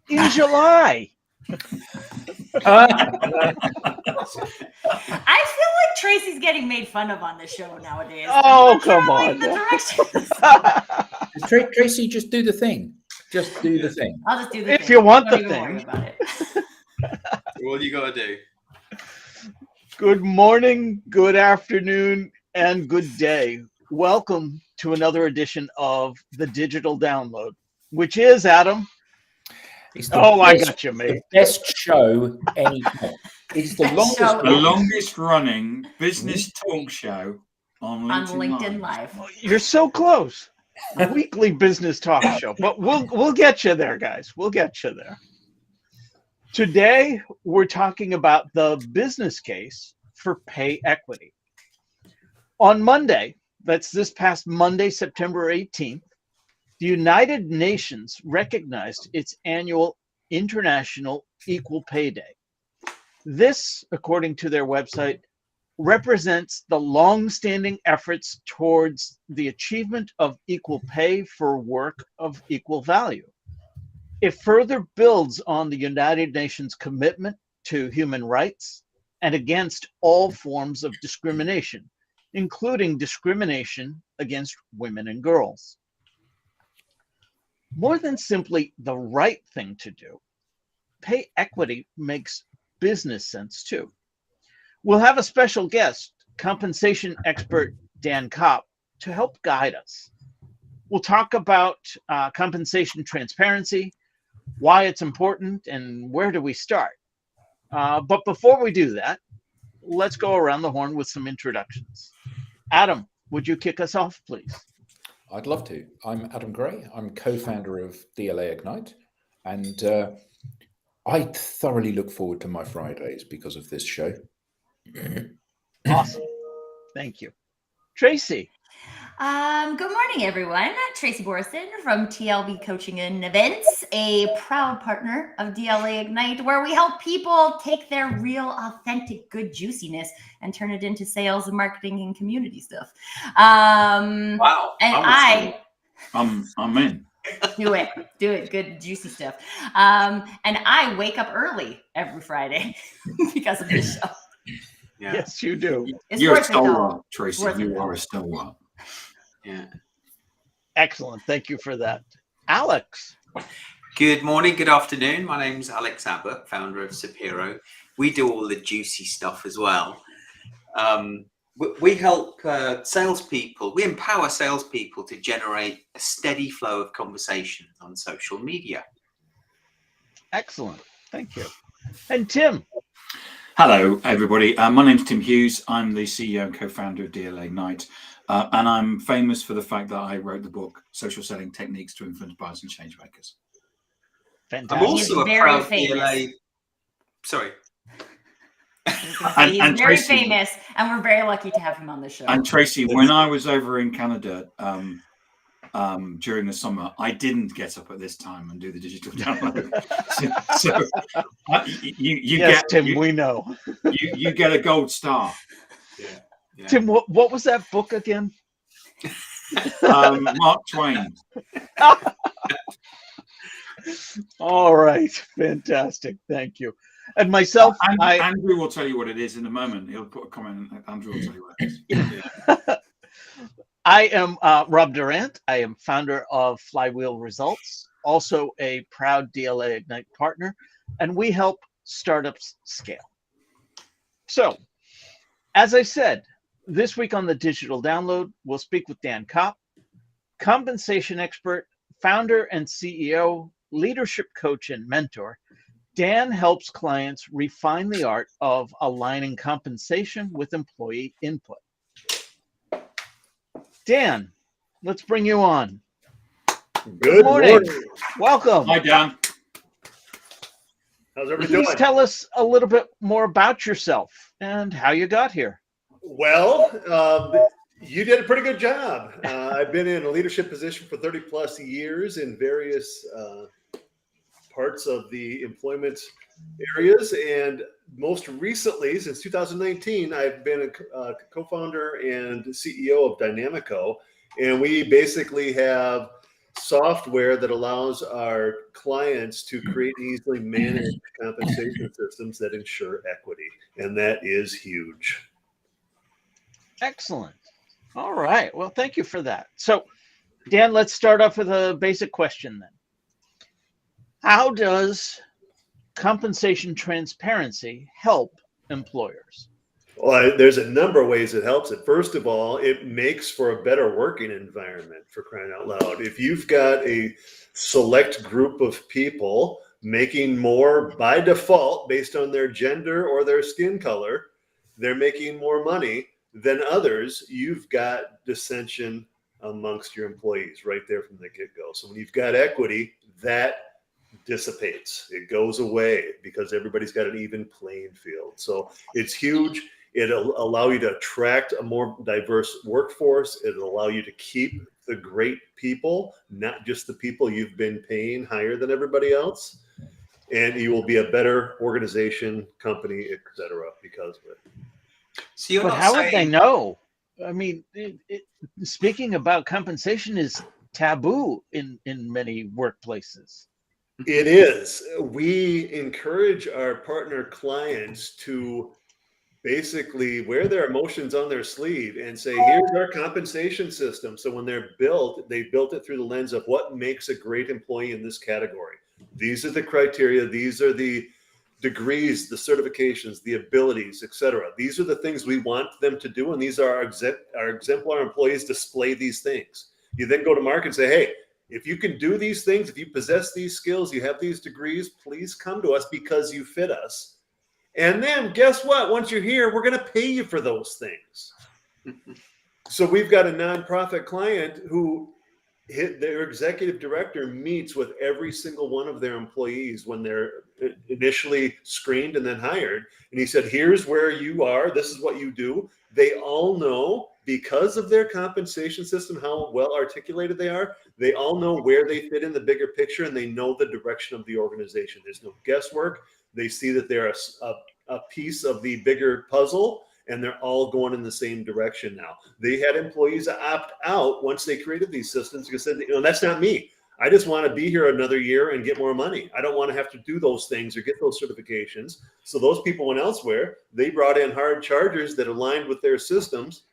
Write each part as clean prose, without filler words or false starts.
in July. I feel like Tracy's getting made fun of on the show nowadays. Oh, come on. Tracy, just do the thing. Just do the thing. I'll just do the thing. If you want the Don't even worry thing. about it. What you got to do? Good morning, good afternoon, and good day. Welcome to another edition of the Digital Download, which is, Adam. I got you, mate. The best show anytime. It's the longest running business talk show on LinkedIn Live. You're so close. Weekly business talk show, but we'll get you there, guys. We'll get you there. Today, we're talking about the business case for pay equity. On Monday, that's this past Monday, September 18th, the United Nations recognized its annual International Equal Pay Day. This, according to their website, represents the long-standing efforts towards the achievement of equal pay for work of equal value. It further builds on the United Nations commitment to human rights and against all forms of discrimination, including discrimination against women and girls. More than simply the right thing to do, pay equity makes business sense too. We'll have a special guest, compensation expert Dan Kopp, to help guide us. We'll talk about compensation transparency, why it's important, and where do we start. But before we do that, let's go around the horn with some introductions. Adam, would you kick us off, please? I'd love to. I'm Adam Gray. I'm co-founder of DLA Ignite, and I thoroughly look forward to my Fridays because of this show. Awesome. Thank you. Tracy. Good morning, everyone. Tracy Borison from TLB Coaching and Events, a proud partner of DLA Ignite, where we help people take their real, authentic, good juiciness and turn it into sales and marketing and community stuff. Wow. And I'm in. Do it. Good, juicy stuff. And I wake up early every Friday because of this show. Yeah. Yes, you do. You're a stalwart, Tracy. You are a stalwart. Yeah. Excellent. Thank you for that. Alex. Good morning, good afternoon. My name's Alex Abbott, founder of Sapiro. We do all the juicy stuff as well. We help salespeople, we empower salespeople to generate a steady flow of conversation on social media. Excellent. Thank you. And Tim. Hello, everybody. My name's Tim Hughes. I'm the CEO and co-founder of DLA Ignite. And I'm famous for the fact that I wrote the book, Social Selling Techniques to Influence Buyers and Changemakers. Fantastic. I'm also a proud DLA. Sorry. He's very Tracy, famous, and we're very lucky to have him on the show. And Tracy, when I was over in Canada during the summer, I didn't get up at this time and do the digital download. Tim, we know. You get a gold star. Yeah. Tim, what was that book again? Mark Twain. All right. Fantastic. Thank you. And myself, Andrew will tell you what it is in a moment. He'll put a comment. Andrew will tell you what it is. Yeah. I am Rob Durant. I am founder of Flywheel Results, also a proud DLA Ignite partner, and we help startups scale. So, as I said, this week on the Digital Download, we'll speak with Dan Kopp, compensation expert, founder and CEO, leadership coach, and mentor. Dan helps clients refine the art of aligning compensation with employee input. Dan, let's bring you on. Good morning. Welcome. Hi, Dan. How's everybody doing? Please tell us a little bit more about yourself and how you got here. Well, you did a pretty good job. I've been in a leadership position for 30 plus years in various parts of the employment areas. And most recently, since 2019, I've been a co-founder and CEO of Dynamico. And we basically have software that allows our clients to create and easily manage compensation systems that ensure equity. And that is huge. Excellent. All right. Well, thank you for that. So, Dan, let's start off with a basic question then. How does compensation transparency help employers? Well, there's a number of ways it helps it. First of all, it makes for a better working environment, for crying out loud. If you've got a select group of people making more by default based on their gender or their skin color, they're making more money than others, you've got dissension amongst your employees right there from the get-go. So when you've got equity, that dissipates. It goes away because everybody's got an even playing field. So it's huge. It'll allow you to attract a more diverse workforce. It'll allow you to keep the great people, not just the people you've been paying higher than everybody else. And you will be a better organization, company, etc. because of it. So you're But not how would they saying know? I mean, speaking about compensation is taboo in many workplaces. It is. We encourage our partner clients to basically wear their emotions on their sleeve and say, here's our compensation system. So when they're built, they built it through the lens of what makes a great employee in this category. These are the criteria. These are the degrees, the certifications, the abilities, etc. These are the things we want them to do. And these are our exemplar employees display these things. You then go to market and say, hey, if you can do these things, if you possess these skills, you have these degrees, please come to us because you fit us. And then guess what? Once you're here, we're going to pay you for those things. So we've got a nonprofit client who their executive director meets with every single one of their employees when they're initially screened and then hired. And he said, here's where you are. This is what you do. They all know because of their compensation system, how well articulated they are. They all know where they fit in the bigger picture and they know the direction of the organization. There's no guesswork. They see that they're a piece of the bigger puzzle and they're all going in the same direction now. They had employees opt out once they created these systems because they said, that's not me. I just want to be here another year and get more money. I don't want to have to do those things or get those certifications. So those people went elsewhere. They brought in hard chargers that aligned with their systems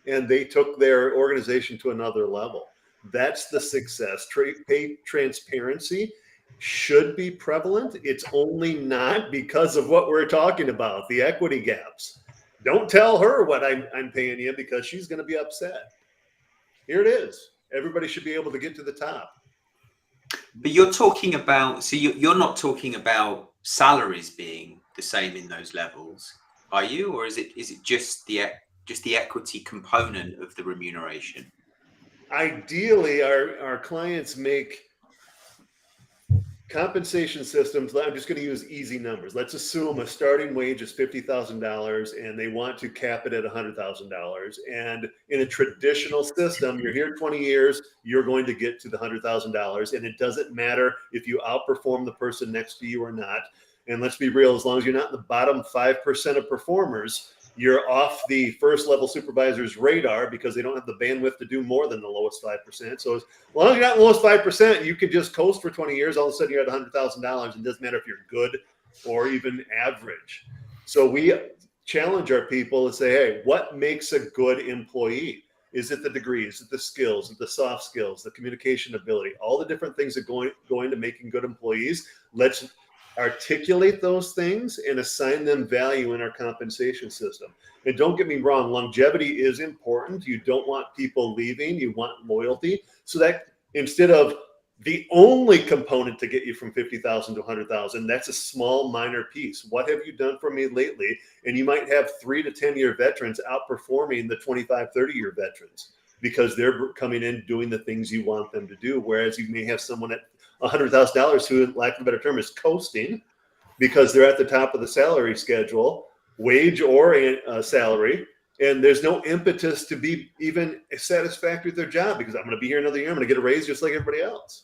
and they took their organization to another level. That's the success. Pay transparency should be prevalent. It's only not because of what we're talking about, the equity gaps. Don't tell her what I'm paying you because she's going to be upset. Here it is. Everybody should be able to get to the top. But you're talking about, so you're not talking about salaries being the same in those levels, are you? Or is it just the equity component of the remuneration? Ideally, our clients make compensation systems. I'm just going to use easy numbers. Let's assume a starting wage is $50,000 and they want to cap it at $100,000. And in a traditional system, you're here 20 years, you're going to get to the $100,000. And it doesn't matter if you outperform the person next to you or not. And let's be real, as long as you're not in the bottom 5% of performers, you're off the first level supervisor's radar because they don't have the bandwidth to do more than the lowest 5%. So as long as you're not in the lowest 5%, you can just coast for 20 years. All of a sudden you're at $100,000. It doesn't matter if you're good or even average. So we challenge our people to say, hey, what makes a good employee? Is it the degree? Is it the skills? Is it the soft skills, the communication ability, all the different things that go into making good employees? Let's articulate those things and assign them value in our compensation system. And don't get me wrong, longevity is important. You don't want people leaving. You want loyalty. So that instead of the only component to get you from 50,000 to 100,000, that's a small minor piece. What have you done for me lately? And you might have 3 to 10 year veterans outperforming the 25, 30-year veterans because they're coming in doing the things you want them to do. Whereas you may have someone at $100,000 who, lack of a better term, is coasting because they're at the top of the salary schedule, wage or salary, and there's no impetus to be even satisfactory with their job because I'm going to be here another year. I'm going to get a raise just like everybody else.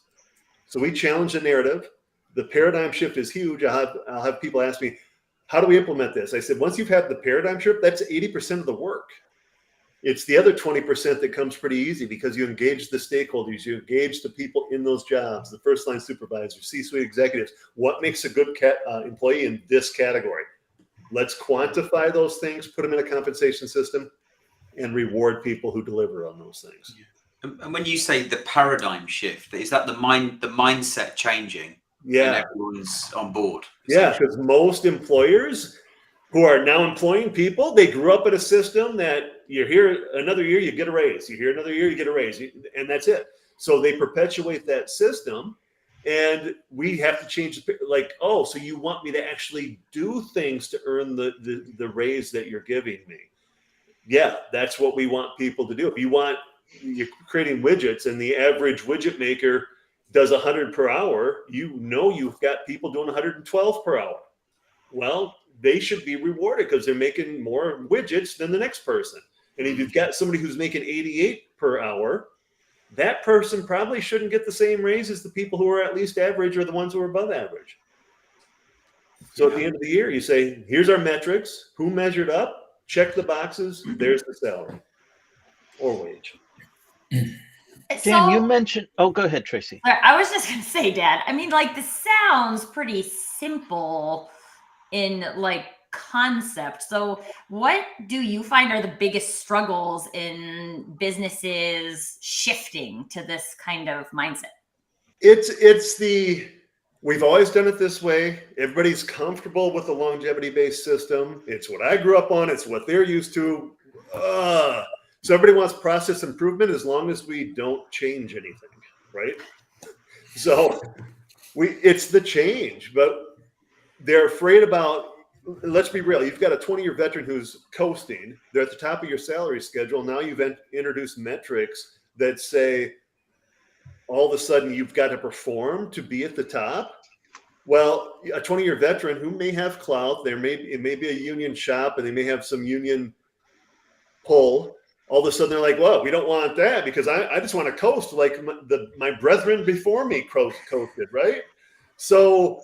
So we challenge the narrative. The paradigm shift is huge. I'll have people ask me, how do we implement this? I said, once you've had the paradigm shift, that's 80% of the work. It's the other 20% that comes pretty easy because you engage the stakeholders, you engage the people in those jobs, the first line supervisors, C-suite executives. What makes a good employee in this category? Let's quantify those things, put them in a compensation system, and reward people who deliver on those things. And when you say the paradigm shift, is that the mindset changing? Yeah. And everyone's on board. Yeah, because most employers who are now employing people, they grew up in a system that you're here another year, you get a raise. You're here another year, you get a raise, and that's it. So they perpetuate that system, and we have to change. Like, oh, so you want me to actually do things to earn the raise that you're giving me? Yeah, that's what we want people to do. If you're creating widgets, and the average widget maker does 100 per hour, you've got people doing 112 per hour. Well, they should be rewarded because they're making more widgets than the next person. And if you've got somebody who's making 88 per hour, that person probably shouldn't get the same raise as the people who are at least average or the ones who are above average. So at the end of the year, you say, here's our metrics, who measured up, check the boxes, there's the salary or wage. Dan, you mentioned, oh, go ahead, Tracy. I was just going to say, Dad, I mean, like, this sounds pretty simple in like concept. So what do you find are the biggest struggles in businesses shifting to this kind of mindset? We've always done it this way. Everybody's comfortable with the longevity-based system. It's what I grew up on. It's what they're used to. So everybody wants process improvement as long as we don't change anything, right? So it's the change, but they're afraid about, let's be real, you've got a 20-year veteran who's coasting. They're at the top of your salary schedule. Now you've introduced metrics that say all of a sudden you've got to perform to be at the top. Well, a 20-year veteran who may have clout, it may be a union shop and they may have some union pull. All of a sudden they're like, well, we don't want that because I just want to coast like my brethren before me coasted, right? So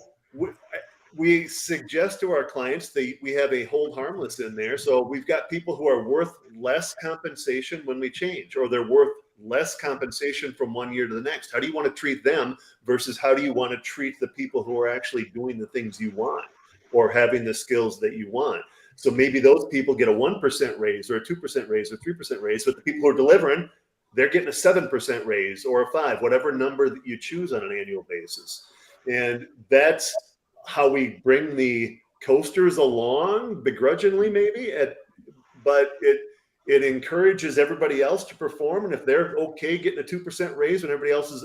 we suggest to our clients we have a hold harmless in there. So we've got people who are worth less compensation when we change, or they're worth less compensation from one year to the next. How do you want to treat them versus how do you want to treat the people who are actually doing the things you want or having the skills that you want? So maybe those people get a 1% raise or a 2% raise or 3% raise, but the people who are delivering, they're getting a 7% raise or a 5%, whatever number that you choose on an annual basis. And that's how we bring the coasters along, begrudgingly maybe, but it encourages everybody else to perform. And if they're okay getting a 2% raise when everybody else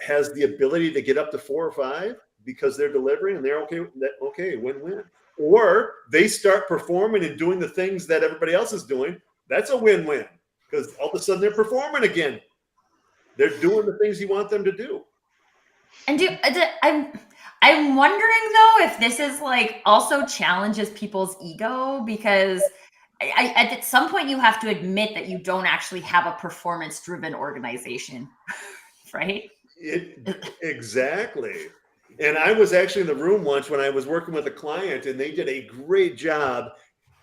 has the ability to get up to 4 or 5 because they're delivering and they're okay with that, okay, win-win. Or they start performing and doing the things that everybody else is doing, that's a win-win because all of a sudden they're performing again. They're doing the things you want them to do. And I'm wondering though if this is like also challenges people's ego, because at some point you have to admit that you don't actually have a performance-driven organization, right? Exactly. And I was actually in the room once when I was working with a client, and they did a great job.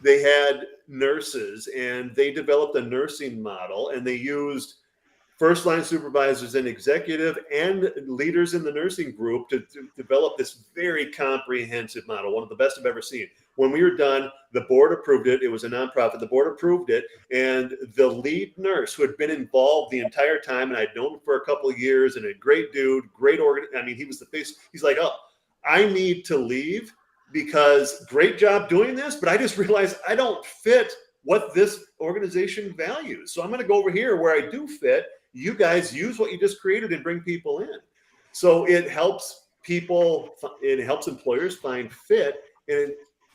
They had nurses, and they developed a nursing model, and they used first line supervisors and executive and leaders in the nursing group to develop this very comprehensive model, one of the best I've ever seen. When we were done, the board approved it. It was a nonprofit. The board approved it. And the lead nurse, who had been involved the entire time, and I'd known him for a couple of years, and a great dude, great organ. I mean, he was the face. He's like, oh, I need to leave because great job doing this, but I just realized I don't fit what this organization values. So I'm going to go over here where I do fit. You guys use what you just created and bring people in. So it helps people, it helps employers find fit, and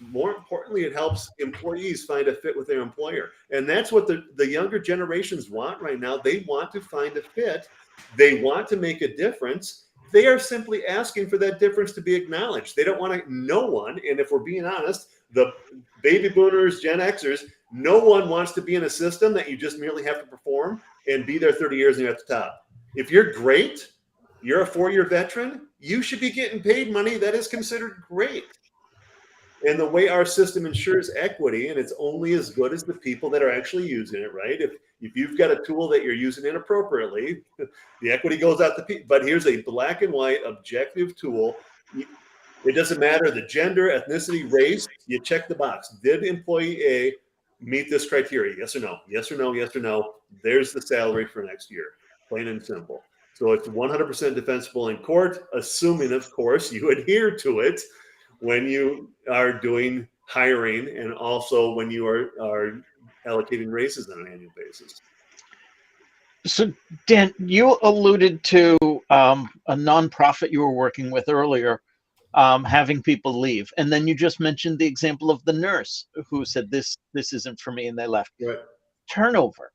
more importantly, it helps employees find a fit with their employer. And that's what the younger generations want right now. They want to find a fit. They want to make a difference. They are simply asking for that difference to be acknowledged. They don't want to, no one, and if we're being honest, the baby boomers, Gen Xers, no one wants to be in a system that you just merely have to perform and be there 30 years and you're at the top. If you're great, you're a 4-year veteran, you should be getting paid money that is considered great. And the way our system ensures equity, and it's only as good as the people that are actually using it, right? If you've got a tool that you're using inappropriately, the equity goes out to people. But here's a black and white objective tool. It doesn't matter the gender, ethnicity, race. You check the box. Did employee A meet this criteria? Yes or no? Yes or no? Yes or no? There's the salary for next year. Plain and simple. So it's 100% defensible in court, assuming, of course, you adhere to it when you are doing hiring and also when you are allocating raises on an annual basis. So, Dan, you alluded to a nonprofit you were working with earlier, having people leave, and then you just mentioned the example of the nurse who said this isn't for me, and they left. Right. Turnover,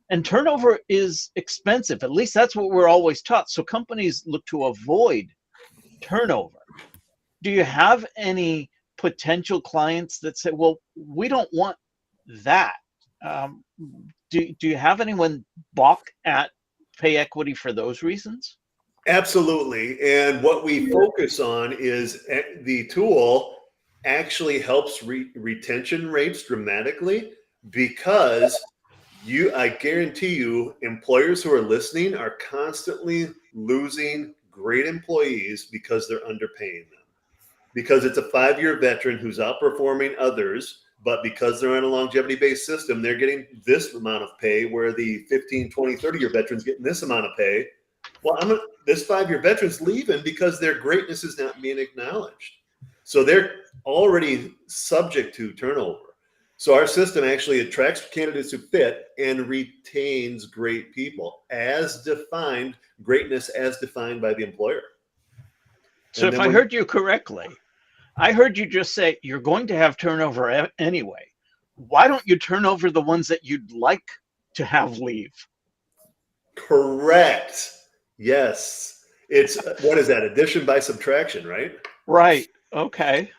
and turnover is expensive. At least that's what we're always taught. So companies look to avoid turnover. Do you have any potential clients that say, "Well, we don't want that"? Do you have anyone balk at pay equity for those reasons? Absolutely. And what we focus on is the tool actually helps retention rates dramatically, because I guarantee you, employers who are listening are constantly losing great employees because they're underpaying them. Because it's a 5-year veteran who's outperforming others, but because they're on a longevity-based system, they're getting this amount of pay, where the 15, 20, 30-year veteran's getting this amount of pay. Well, this 5-year veteran's leaving because their greatness is not being acknowledged. So they're already subject to turnover. So our system actually attracts candidates who fit and retains great people, as defined, greatness as defined by the employer. So if I heard you correctly, I heard you just say you're going to have turnover anyway. Why don't you turn over the ones that you'd like to have leave? Correct. Yes. It's, what is that? Addition by subtraction, right? Right. Okay.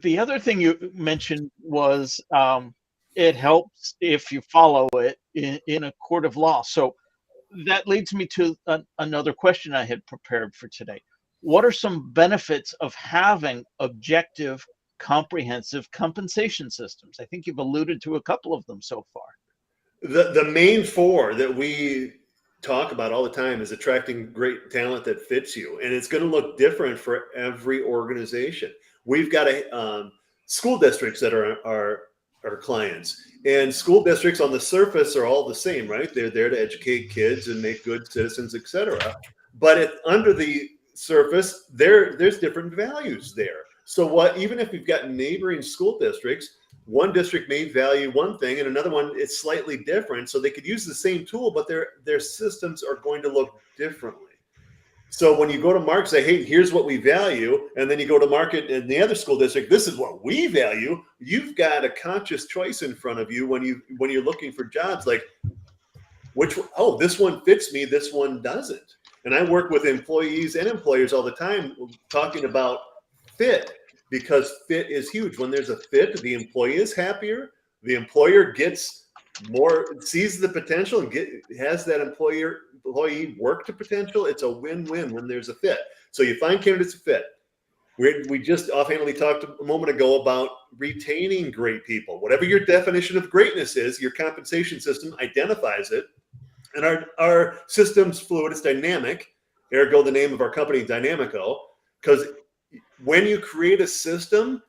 The other thing you mentioned was it helps if you follow it in a court of law. So that leads me to another question I had prepared for today. What are some benefits of having objective, comprehensive compensation systems? I think you've alluded to a couple of them so far. The main 4 that we talk about all the time is attracting great talent that fits you. And it's going to look different for every organization. We've got school districts that are our clients. And school districts on the surface are all the same, right? They're there to educate kids and make good citizens, et cetera. But under the surface, there's different values there. So even if we've got neighboring school districts, one district may value one thing and another one is slightly different. So they could use the same tool, but their systems are going to look differently. So when you go to market, say, hey, here's what we value, and then you go to market in the other school district, this is what we value. You've got a conscious choice in front of you when you're looking for jobs, like this one fits me, this one doesn't. And I work with employees and employers all the time talking about fit, because fit is huge. When there's a fit, the employee is happier, the employer gets more, sees the potential and has that employee work to potential. It's a win-win when there's a fit. So you find candidates who fit. We just offhandedly talked a moment ago about retaining great people. Whatever your definition of greatness is, your compensation system identifies it. And our system's fluid, it's dynamic, ergo the name of our company, Dynamico, because when you create a system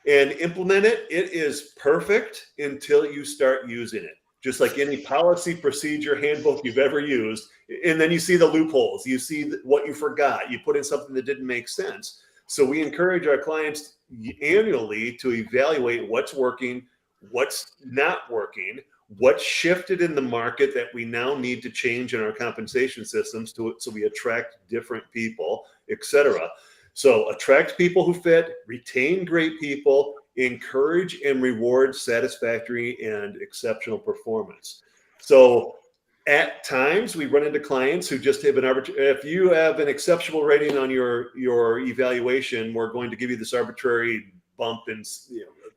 and implement it, it is perfect until you start using it. Just like any policy, procedure, handbook you've ever used. And then you see the loopholes. You see what you forgot. You put in something that didn't make sense. So we encourage our clients annually to evaluate what's working, what's not working, what shifted in the market that we now need to change in our compensation systems so we attract different people, et cetera. So attract people who fit, retain great people, encourage and reward satisfactory and exceptional performance. So at times we run into clients who just have if you have an exceptional rating on your evaluation, we're going to give you this arbitrary bump in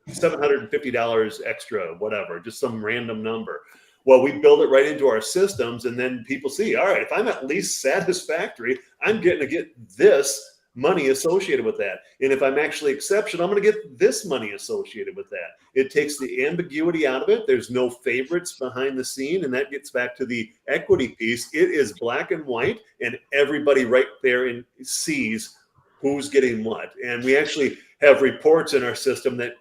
$750 extra, whatever, just some random number. Well, we build it right into our systems, and then people see, all right, if I'm at least satisfactory, I'm getting to get this money associated with that. And if I'm actually exceptional, I'm going to get this money associated with that. It takes the ambiguity out of it. There's no favorites behind the scene. And that gets back to the equity piece. It is black and white, and everybody right there sees who's getting what. And we actually have reports in our system that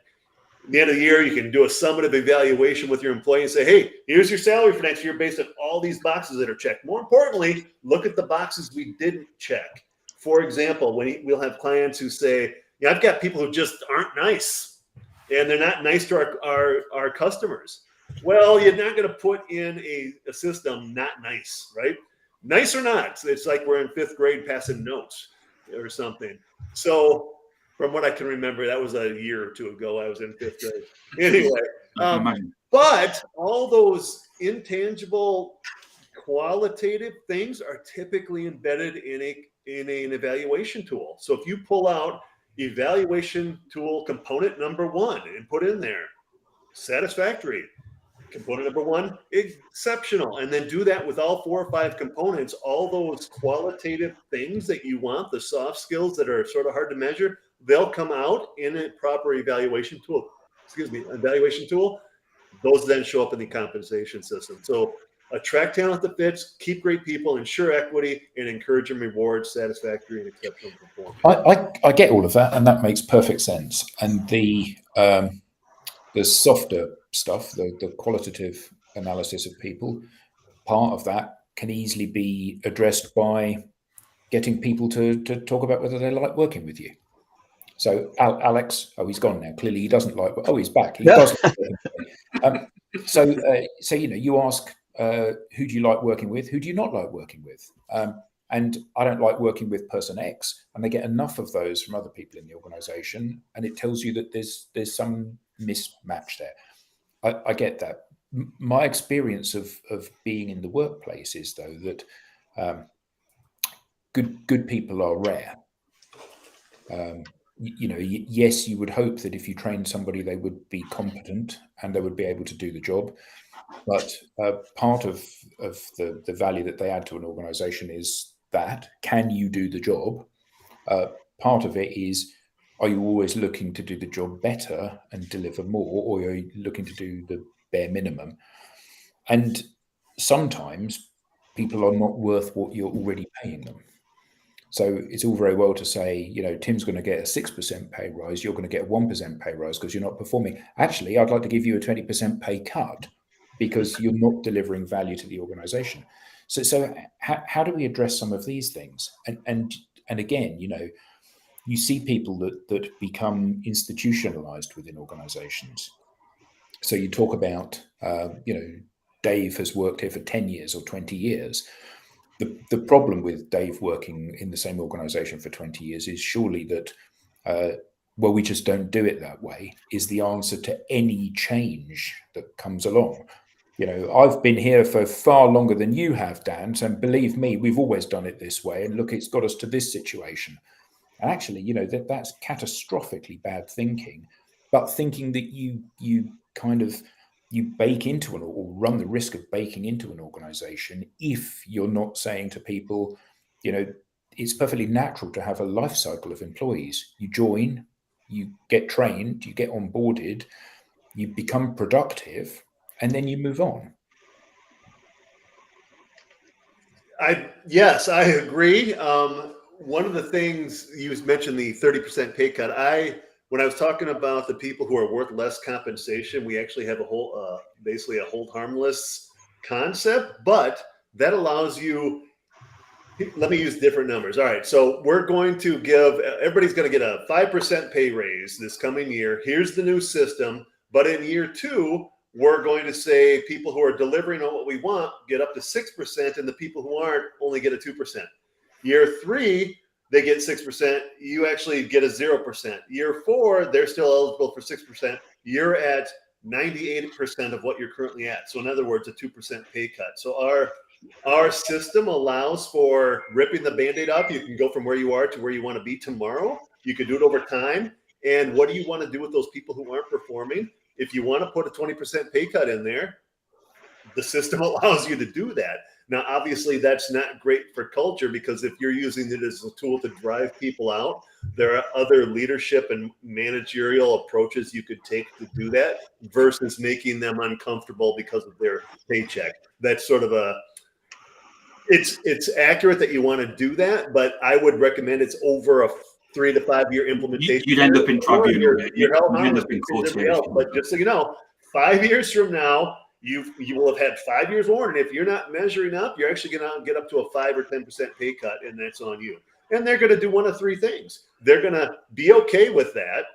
at the end of the year, you can do a summative evaluation with your employee and say, hey, here's your salary for next year based on all these boxes that are checked. More importantly, look at the boxes we didn't check. For example, we'll have clients who say, yeah, I've got people who just aren't nice, and they're not nice to our customers. Well, you're not going to put in a system not nice, right? Nice or not. It's like we're in 5th grade passing notes or something. So from what I can remember, that was a year or two ago. I was in 5th grade. Anyway, but all those intangible qualitative things are typically embedded in an evaluation tool. So if you pull out evaluation tool component number 1 and put in there satisfactory, component number 1 exceptional, and then do that with all 4 or 5 components, all those qualitative things that you want, the soft skills that are sort of hard to measure, they'll come out in a proper evaluation tool. Those then show up in the compensation system. So attract talent that fits, keep great people, ensure equity, and encourage and reward satisfactory and exceptional performance. I get all of that, and that makes perfect sense. And the softer stuff, the qualitative analysis of people, part of that can easily be addressed by getting people to talk about whether they like working with you. So Alex, he's gone now. Clearly, he doesn't like. Oh, he's back. He doesn't. So you ask, who do you like working with? Who do you not like working with? And I don't like working with person X, and they get enough of those from other people in the organisation, and it tells you that there's some mismatch there. I get that. My experience of being in the workplace is, though, that good people are rare. Yes, you would hope that if you trained somebody, they would be competent and they would be able to do the job. But part of the value that they add to an organization is that, can you do the job? Part of it is, are you always looking to do the job better and deliver more, or are you looking to do the bare minimum? And sometimes people are not worth what you're already paying them. So it's all very well to say, Tim's going to get a 6% pay rise, you're going to get a 1% pay rise because you're not performing. Actually, I'd like to give you a 20% pay cut because you're not delivering value to the organization. So how do we address some of these things? And again, you see people that become institutionalized within organizations. So you talk about, Dave has worked here for 10 years or 20 years. The problem with Dave working in the same organization for 20 years is surely that, we just don't do it that way, is the answer to any change that comes along. I've been here for far longer than you have, Dan, and believe me, we've always done it this way. And look, it's got us to this situation. And actually, that's catastrophically bad thinking, but thinking that you bake into or run the risk of baking into an organization if you're not saying to people, it's perfectly natural to have a life cycle of employees. You join, you get trained, you get onboarded, you become productive, and then you move on. Yes, I agree. One of the things you mentioned, the 30% pay cut, when I was talking about the people who are worth less compensation, we actually have basically a hold harmless concept, but that allows you, let me use different numbers. All right. So we're going to everybody's going to get a 5% pay raise this coming year. Here's the new system. But in year 2, we're going to say people who are delivering on what we want get up to 6%, and the people who aren't only get a 2%. Year 3, they get 6%. You actually get a 0%. Year 4, they're still eligible for 6%. You're at 98% of what you're currently at. So in other words, a 2% pay cut. So our system allows for ripping the Band-Aid off. You can go from where you are to where you want to be tomorrow. You can do it over time. And what do you want to do with those people who aren't performing? If you want to put a 20% pay cut in there, the system allows you to do that. Now, obviously, that's not great for culture, because if you're using it as a tool to drive people out, there are other leadership and managerial approaches you could take to do that versus making them uncomfortable because of their paycheck. That's sort of it's accurate that you want to do that, but I would recommend it's over a 3 to 5 year implementation. You'd end up in tribunal. You're held You'd end harmless up in to court everybody else. But just so you know, 5 years from now, you will have had 5 years warning. If you're not measuring up, you're actually going to get up to a 5 or 10% pay cut, and that's on you. And they're going to do one of three things. They're going to be okay with that.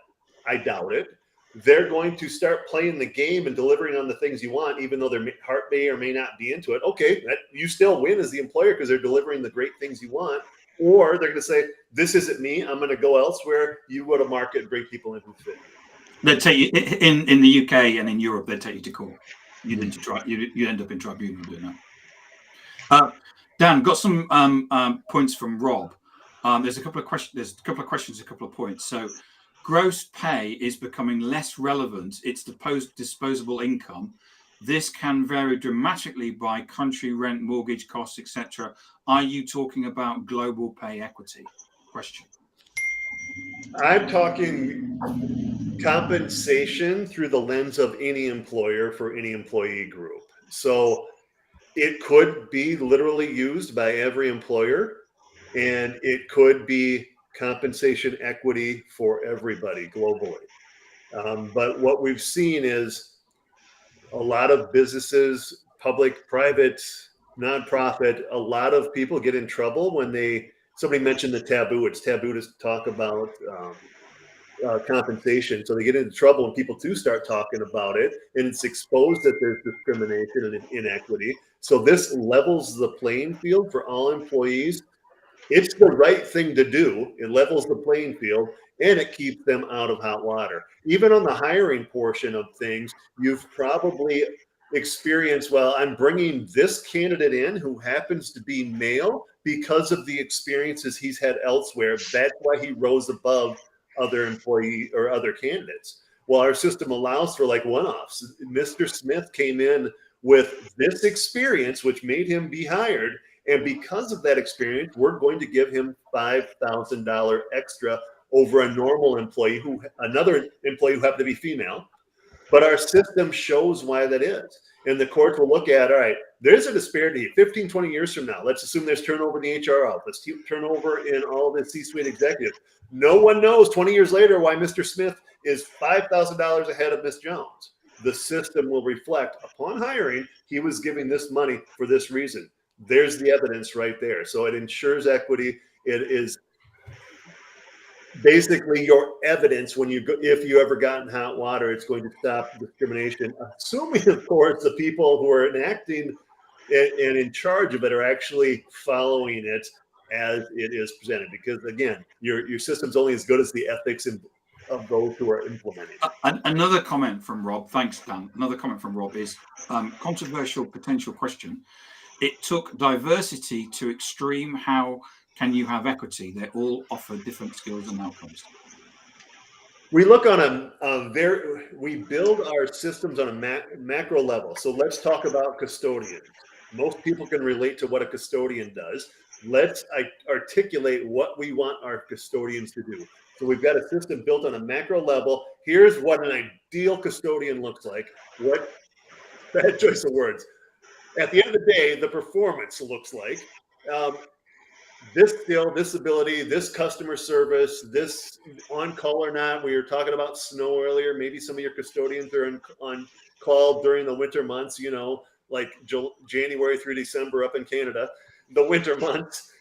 I doubt it. They're going to start playing the game and delivering on the things you want, even though their heart may or may not be into it. Okay, you still win as the employer because they're delivering the great things you want. Or they're going to say, this isn't me. I'm going to go elsewhere. You go to market and bring people in who fit. They'd take you in the UK and in Europe. They'd take you to court. You'd end up in tribunal doing that. Dan, got some points from Rob. There's a couple of questions. A couple of points. So, gross pay is becoming less relevant. It's disposable income. This can vary dramatically by country, rent, mortgage costs, etc. Are you talking about global pay equity? Question. I'm talking compensation through the lens of any employer for any employee group. So it could be literally used by every employer, and it could be compensation equity for everybody globally. But what we've seen is a lot of businesses, public, private, nonprofit, a lot of people get in trouble when somebody mentioned the taboo. It's taboo to talk about compensation. So they get into trouble when people do start talking about it, and it's exposed that there's discrimination and inequity. So this levels the playing field for all employees. It's the right thing to do. It levels the playing field, and it keeps them out of hot water. Even on the hiring portion of things, you've probably experienced, well, I'm bringing this candidate in who happens to be male because of the experiences he's had elsewhere. That's why he rose above other employee or other candidates. Well, our system allows for like one-offs. Mr. Smith came in with this experience, which made him be hired. And because of that experience, we're going to give him $5,000 extra over a normal employee another employee who happened to be female. But our system shows why that is. And the courts will look at, all right, there's a disparity 15, 20 years from now. Let's assume there's turnover in the HR office, turnover in all the C-suite executives. No one knows 20 years later why Mr. Smith is $5,000 ahead of Ms. Jones. The system will reflect upon hiring, he was giving this money for this reason. There's the evidence right there. So it ensures equity. It is basically your evidence when if you ever got in hot water, it's going to stop discrimination. Assuming, of course, the people who are enacting and in charge of it are actually following it as it is presented. Because again, your system's only as good as the ethics of those who are implementing. Another comment from Rob. Thanks, Dan. Another comment from Rob is controversial potential question. It took diversity to extreme. How can you have equity? They all offer different skills and outcomes. We look on we build our systems on a macro level. So let's talk about custodians. Most people can relate to what a custodian does. Let's articulate what we want our custodians to do. So we've got a system built on a macro level. Here's what an ideal custodian looks like. What bad choice of words. At the end of the day, the performance looks like this skill, this ability, this customer service, this on call or not. We were talking about snow earlier. Maybe some of your custodians are on call during the winter months, like January through December up in Canada, the winter months.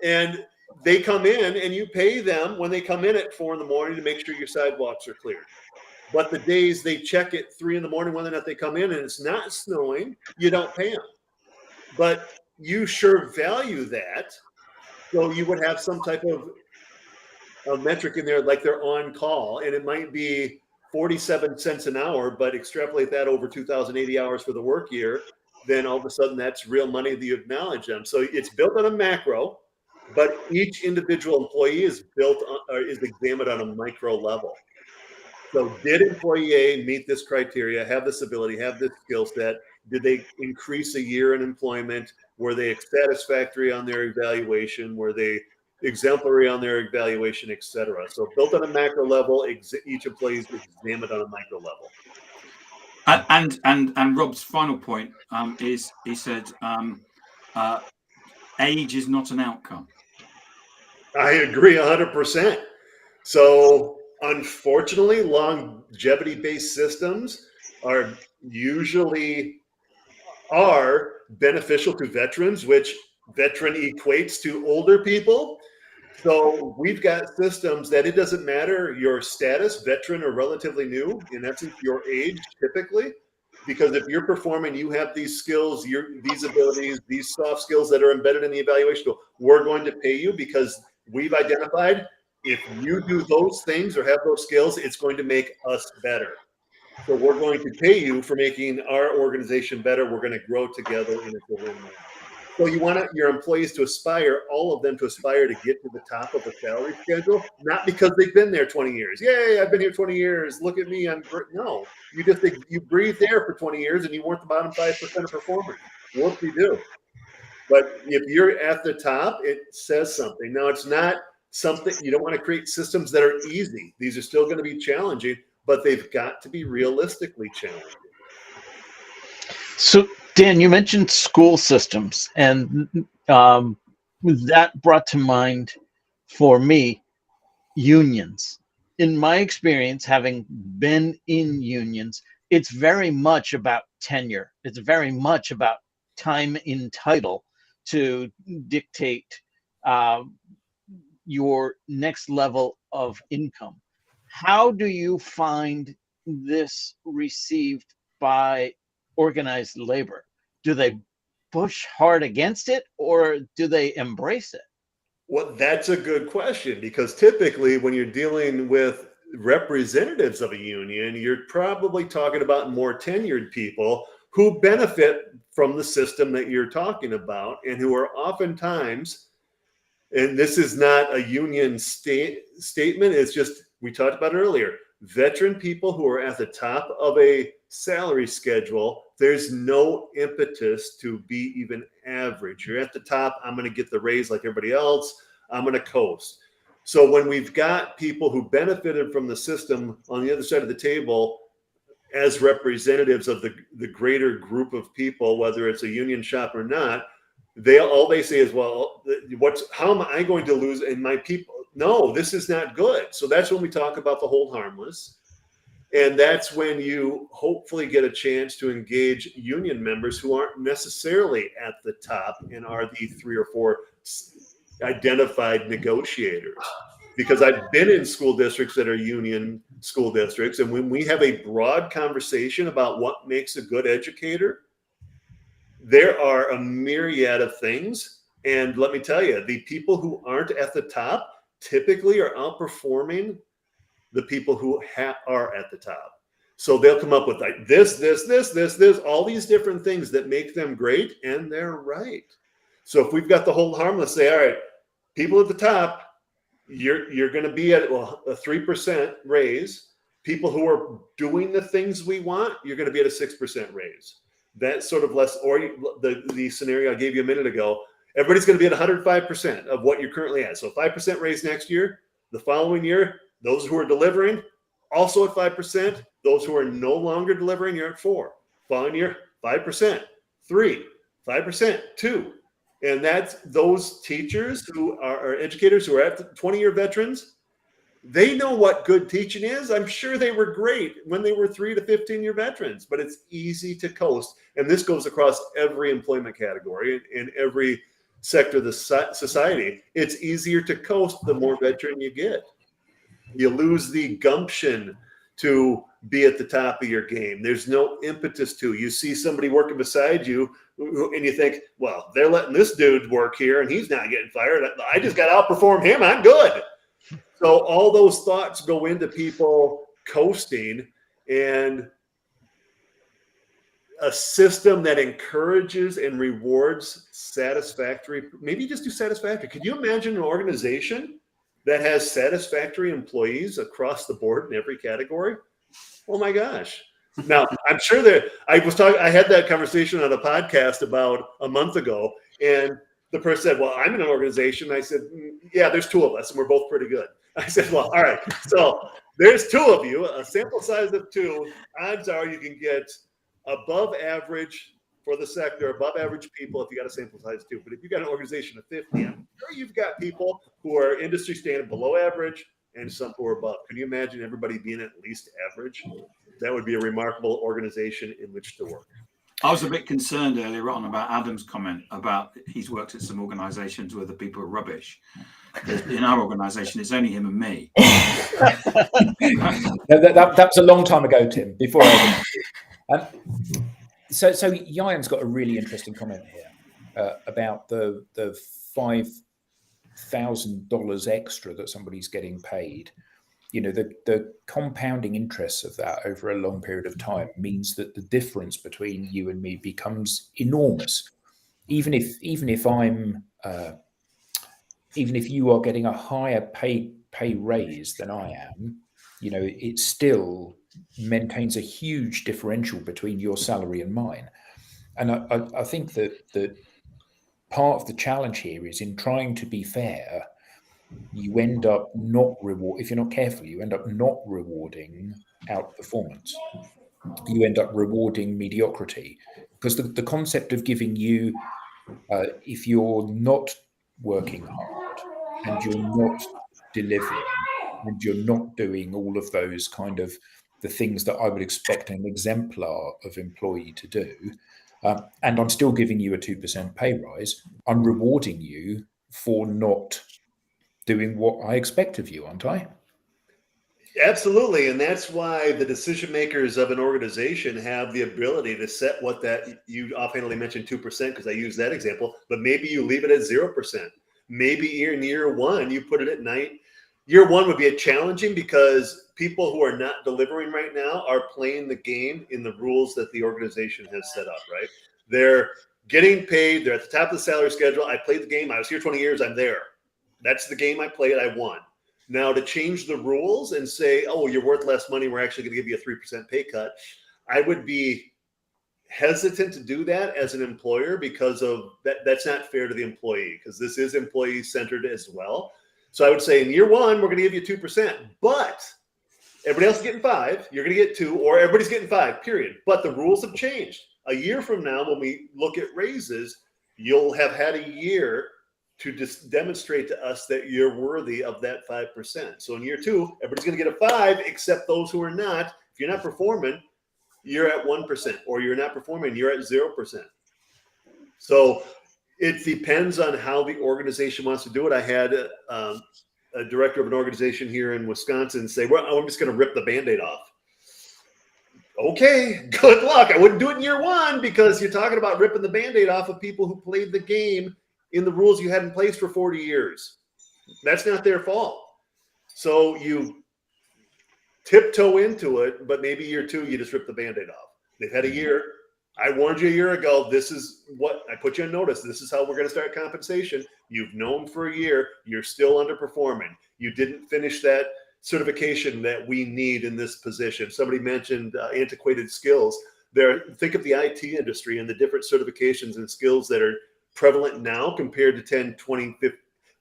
And they come in and you pay them when they come in at 4 a.m. to make sure your sidewalks are cleared. But the days they check at 3 a.m, whether or not they come in and it's not snowing, you don't pay them. But you sure value that. So you would have some type of a metric in there, like they're on call, and it might be 47 cents an hour, but extrapolate that over 2,080 hours for the work year, then all of a sudden that's real money that you acknowledge them. So it's built on a macro, but each individual employee is examined on a micro level. So did employee A meet this criteria, have this ability, have this skill set? Did they increase a year in employment? Were they satisfactory on their evaluation? Were they exemplary on their evaluation, et cetera? So built on a macro level, each employee is examined on a micro level. And Rob's final point is he said age is not an outcome. I agree 100%. So unfortunately, longevity-based systems are usually beneficial to veterans, which veteran equates to older people. So we've got systems that it doesn't matter your status, veteran or relatively new, in essence, your age typically, because if you're performing, you have these skills, these abilities, these soft skills that are embedded in the evaluation tool, we're going to pay you because we've identified if you do those things or have those skills, it's going to make us better. So we're going to pay you for making our organization better. We're going to grow together and it's a win-win. So you want your employees to aspire, all of them to aspire to get to the top of a salary schedule, not because they've been there 20 years. Yay, I've been here 20 years. Look at me. I'm great. No, you breathed air for 20 years and you weren't the bottom 5% of performers. What do you do? But if you're at the top, it says something. Now, it's not something, you don't want to create systems that are easy. These are still going to be challenging, but they've got to be realistically challenging. So, Dan, you mentioned school systems, and that brought to mind for me unions. In my experience, having been in unions, it's very much about tenure. It's very much about time in title to dictate your next level of income. How do you find this received by organized labor? Do they push hard against it or do they embrace it? Well, that's a good question, because typically when you're dealing with representatives of a union, you're probably talking about more tenured people who benefit from the system that you're talking about and who are oftentimes, and this is not a union statement, it's just, we talked about it earlier, veteran people who are at the top of a salary schedule, there's no impetus to be even average. You're at the top, I'm going to get the raise like everybody else, I'm going to coast. So when we've got people who benefited from the system on the other side of the table as representatives of the greater group of people, whether it's a union shop or not, all they say is, well, how am I going to lose in my people? No, this is not good. So that's when we talk about the hold harmless. And that's when you hopefully get a chance to engage union members who aren't necessarily at the top and are the 3 or 4 identified negotiators. Because I've been in school districts that are union school districts, and when we have a broad conversation about what makes a good educator, there are a myriad of things. And let me tell you, the people who aren't at the top typically are outperforming the people who are at the top. So they'll come up with like this, all these different things that make them great, and they're right. So if we've got the hold harmless, say, all right, people at the top, you're going to be at a 3% raise. People who are doing the things we want, you're going to be at a 6% raise. That's sort of less, or the scenario I gave you a minute ago, everybody's going to be at 105% of what you're currently at. So 5% raise next year. The following year, those who are delivering also at 5%. Those who are no longer delivering, you're at 4%. Following year, 5%, 3%, 5%, 2%. And that's those teachers who are educators who are at the 20-year veterans. They know what good teaching is. I'm sure they were great when they were 3 to 15-year veterans, but it's easy to coast. And this goes across every employment category and every sector of the society. It's easier to coast the more veteran you get. You lose the gumption to be at the top of your game. There's no impetus to. You see somebody working beside you and you think, well, they're letting this dude work here and he's not getting fired. I just got to outperform him. I'm good. So all those thoughts go into people coasting, and a system that encourages and rewards satisfactory, maybe just do satisfactory. Could you imagine an organization that has satisfactory employees across the board in every category? Oh my gosh. Now, I'm sure that I had that conversation on a podcast about a month ago, and the person said, well, I'm in an organization. I said, yeah, there's two of us, and we're both pretty good. I said, well, all right. So there's two of you, a sample size of two. Odds are you can get above average for the sector, above average people if you got a sample size of two. But if you got an organization of 50, I'm sure you've got people who are industry standard below average and some who are above. Can you imagine everybody being at least average? That would be a remarkable organization in which to work. I was a bit concerned earlier on about Adam's comment about he's worked at some organisations where the people are rubbish. In our organisation, it's only him and me. That was a long time ago, Tim. Before I so Yayan's got a really interesting comment here about the $5,000 extra that somebody's getting paid. You know, the compounding interests of that over a long period of time means that the difference between you and me becomes enormous. Even if you are getting a higher pay raise than I am, you know, it still maintains a huge differential between your salary and mine. And I think that part of the challenge here is in trying to be fair, you end up if you're not careful, you end up not rewarding outperformance. You end up rewarding mediocrity, because the concept of giving you, if you're not working hard and you're not delivering and you're not doing all of those kind of the things that I would expect an exemplar of employee to do, and I'm still giving you a 2% pay rise, I'm rewarding you for not doing what I expect of you, aren't I? Absolutely. And that's why the decision makers of an organization have the ability to set what that, you offhandedly mentioned 2% because I use that example, but maybe you leave it at 0%. Maybe in year one, you put it at 9. Year one would be challenging because people who are not delivering right now are playing the game in the rules that the organization has set up, right? They're getting paid. They're at the top of the salary schedule. I played the game. I was here 20 years. I'm there. That's the game I played. I won. Now to change the rules and say, oh, you're worth less money, we're actually going to give you a 3% pay cut, I would be hesitant to do that as an employer because of that. That's not fair to the employee because this is employee centered as well. So I would say in year one, we're going to give you 2%, but everybody else is getting 5. You're going to get 2, or everybody's getting 5, period. But the rules have changed. A year from now, when we look at raises, you'll have had a year to just demonstrate to us that you're worthy of that 5%. So in year 2, everybody's going to get a 5, except those who are not. If you're not performing, you're at 1%, or you're not performing, you're at 0%. So it depends on how the organization wants to do it. I had a director of an organization here in Wisconsin say, well, I'm just going to rip the Band-Aid off. Okay, good luck. I wouldn't do it in year one because you're talking about ripping the Band-Aid off of people who played the game in the rules you had in place for 40 years. That's not their fault. So you tiptoe into it, but maybe year 2, you just rip the Band-Aid off. They've had a year. I warned you a year ago. This is what I put you on notice. This is how we're going to start compensation. You've known for a year. You're still underperforming. You didn't finish that certification that we need in this position. Somebody mentioned antiquated skills. Think of the IT industry and the different certifications and skills that are prevalent now compared to 10, 20,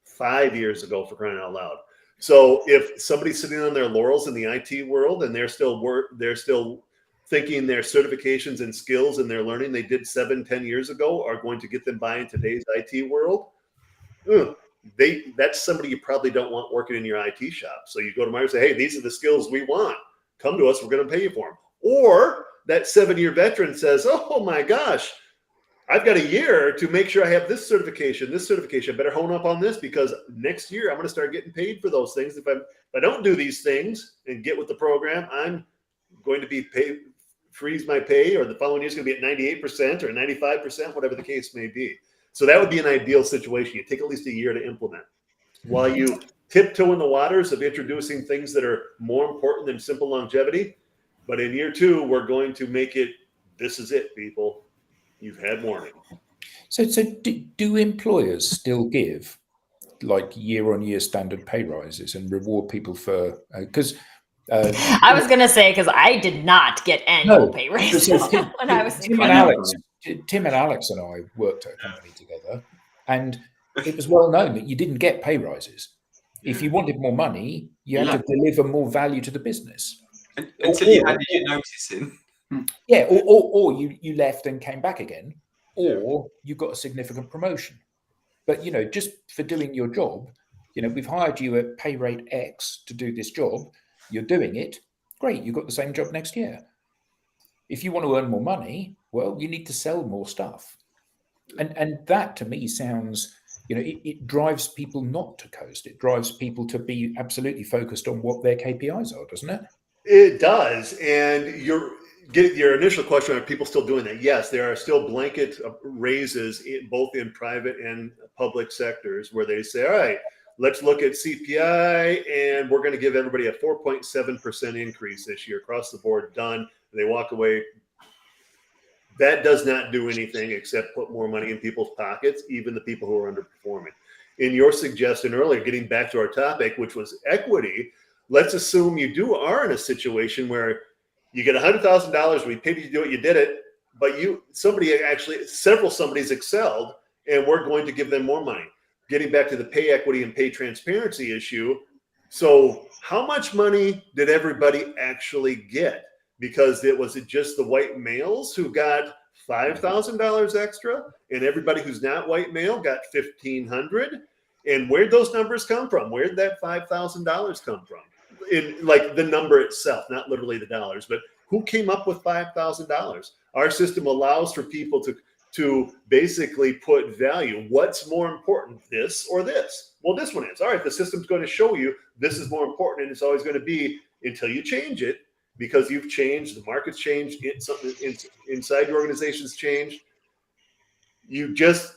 5 years ago, for crying out loud. So if somebody's sitting on their laurels in the IT world and they're still thinking their certifications and skills and their learning they did 7, 10 years ago are going to get them by in today's IT world, that's somebody you probably don't want working in your IT shop. So you go to Microsoft and say, hey, these are the skills we want. Come to us. We're going to pay you for them. Or that 7-year veteran says, oh my gosh, I've got a year to make sure I have this certification. I better hone up on this because next year I'm going to start getting paid for those things. If I don't do these things and get with the program, I'm going to be freeze my pay, or the following year is going to be at 98% or 95%, whatever the case may be. So that would be an ideal situation. You take at least a year to implement. While you tiptoe in the waters of introducing things that are more important than simple longevity, but in year 2, we're going to make it, this is it, people. You've had warning. So do employers still give like year-on-year standard pay rises and reward people for? Because I was going to say, because I did not get annual pay raises when I was in Tim and Alex and I worked at a company together, and it was well known that you didn't get pay rises. If you wanted more money, you had to deliver more value to the business. Until you handed your notice in. Yeah, or you left and came back again, or you got a significant promotion. But, just for doing your job, we've hired you at pay rate X to do this job. You're doing it. Great. You've got the same job next year. If you want to earn more money, well, you need to sell more stuff. And that to me sounds, it drives people not to coast. It drives people to be absolutely focused on what their KPIs are, doesn't it? It does. And your initial question, are people still doing that? Yes, there are still blanket raises both in private and public sectors where they say, all right, let's look at CPI and we're going to give everybody a 4.7% increase this year across the board, done. And they walk away. That does not do anything except put more money in people's pockets, even the people who are underperforming. In your suggestion earlier, getting back to our topic, which was equity, let's assume you are in a situation where you get $100,000. We paid you to do it. You did it, but several somebody's excelled, and we're going to give them more money. Getting back to the pay equity and pay transparency issue. So how much money did everybody actually get? Because was it just the white males who got $5,000 extra, and everybody who's not white male got $1,500? And where'd those numbers come from? Where'd that $5,000 come from? In like the number itself, not literally the dollars, but who came up with $5,000? Our system allows for people to basically put value. What's more important, this or this? Well, this one is. All right, the system's going to show you this is more important, and it's always going to be until you change it, because you've changed, the market's changed, something inside your organization's changed. You just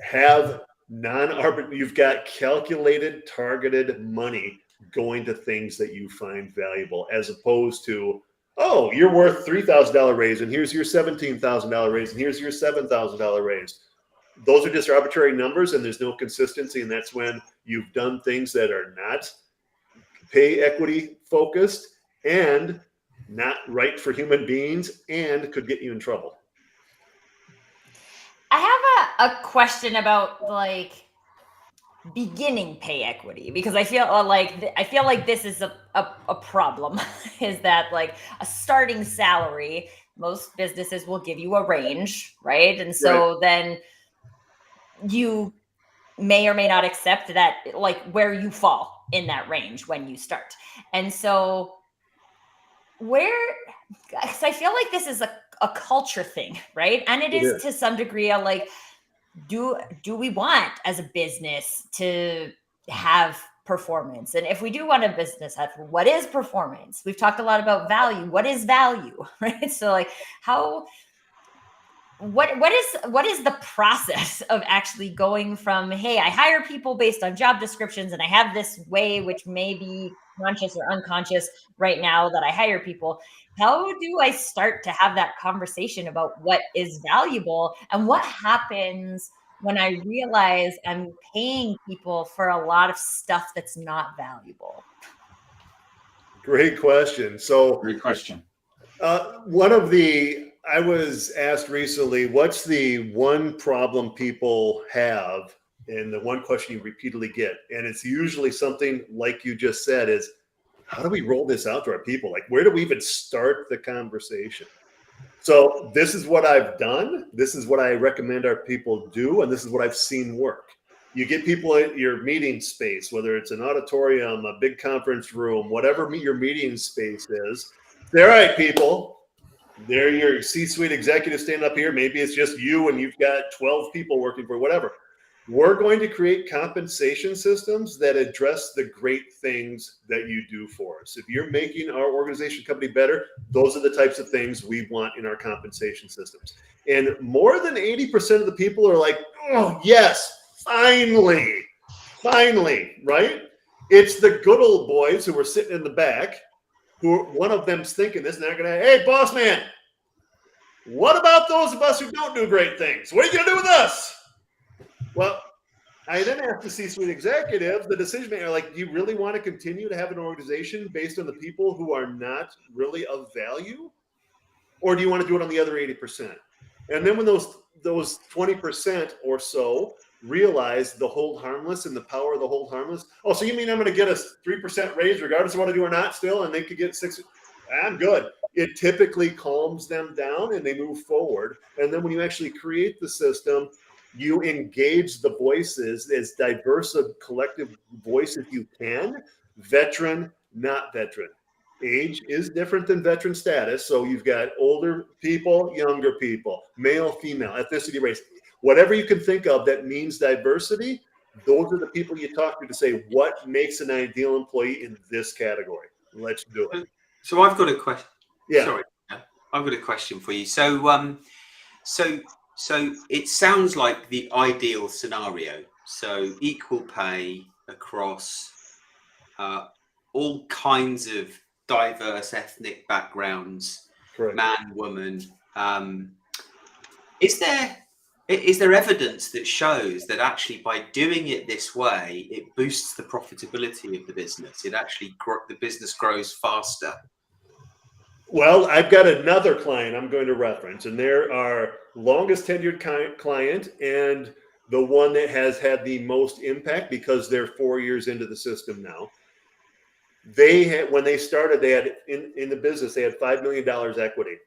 have you've got calculated, targeted money going to things that you find valuable, as opposed to, oh, you're worth $3,000 raise, and here's your $17,000 raise, and here's your $7,000 raise. Those are just arbitrary numbers, and there's no consistency, and that's when you've done things that are not pay equity focused and not right for human beings and could get you in trouble. I have a question about beginning pay equity, because I feel like this is a problem. Is that a starting salary? Most businesses will give you a range, right? And so then you may or may not accept that, where you fall in that range when you start. And so because I feel like this is a culture thing, right? And it is to some degree do we want as a business to have performance? And if we do want a business have, what is performance? We've talked a lot about value. What is value, right? So what is the process of actually going from, hey, I hire people based on job descriptions, and I have this way, which may be conscious or unconscious right now, that I hire people. How do I start to have that conversation about what is valuable, and what happens when I realize I'm paying people for a lot of stuff that's not valuable? Great question. Great question. I was asked recently, what's the one problem people have? And the one question you repeatedly get, and it's usually something like you just said, is how do we roll this out to our people? Where do we even start the conversation? So this is what I've done. This is what I recommend our people do. And this is what I've seen work. You get people in your meeting space, whether it's an auditorium, a big conference room, whatever your meeting space is. All right, people. They're your C-suite executives stand up here. Maybe it's just you and you've got 12 people working for whatever. We're going to create compensation systems that address the great things that you do for us. If you're making our organization company better, those are the types of things we want in our compensation systems. And more than 80% of the people are like, oh, yes, finally, right? It's the good old boys who are sitting in the back, who one of them's thinking this, and they're going to, hey, boss man, what about those of us who don't do great things? What are you going to do with us? Well, I then asked the C-suite executive, the decision maker, like, do you really want to continue to have an organization based on the people who are not really of value? Or do you want to do it on the other 80%? And then when those 20% or so realize the hold harmless and the power of the hold harmless, oh, so you mean I'm going to get a 3% raise regardless of what I do or not still, and they could get 6? I'm good. It typically calms them down and they move forward. And then when you actually create the system, you engage the voices, as diverse a collective voice as you can, veteran, not veteran. Age is different than veteran status. So you've got older people, younger people, male, female, ethnicity, race, whatever you can think of that means diversity. Those are the people you talk to say, what makes an ideal employee in this category? Let's do it. So I've got a question. Yeah. Sorry, I've got a question for you. So, so it sounds like the ideal scenario. So equal pay across all kinds of diverse ethnic backgrounds, Correct. man, woman. Is there evidence that shows that actually by doing it this way, it boosts the profitability of the business? It actually the business grows faster. Well, I've got another client I'm going to reference, and they're our longest tenured client and the one that has had the most impact because they're 4 years into the system now. They had, when they started, they had in the business, they had $5 million equity.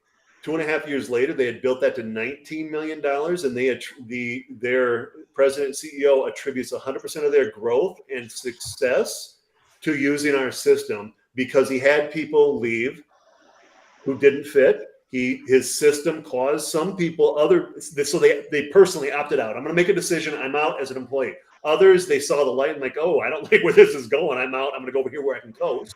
2.5 years later, they had built that to $19 million, and they had their president CEO attributes 100% of their growth and success to using our system because he had people leave who didn't fit. His system caused some people so they personally opted out. I'm going to make a decision. I'm out as an employee. Others, they saw the light and like, oh, I don't like where this is going. I'm out. I'm going to go over here where I can coast.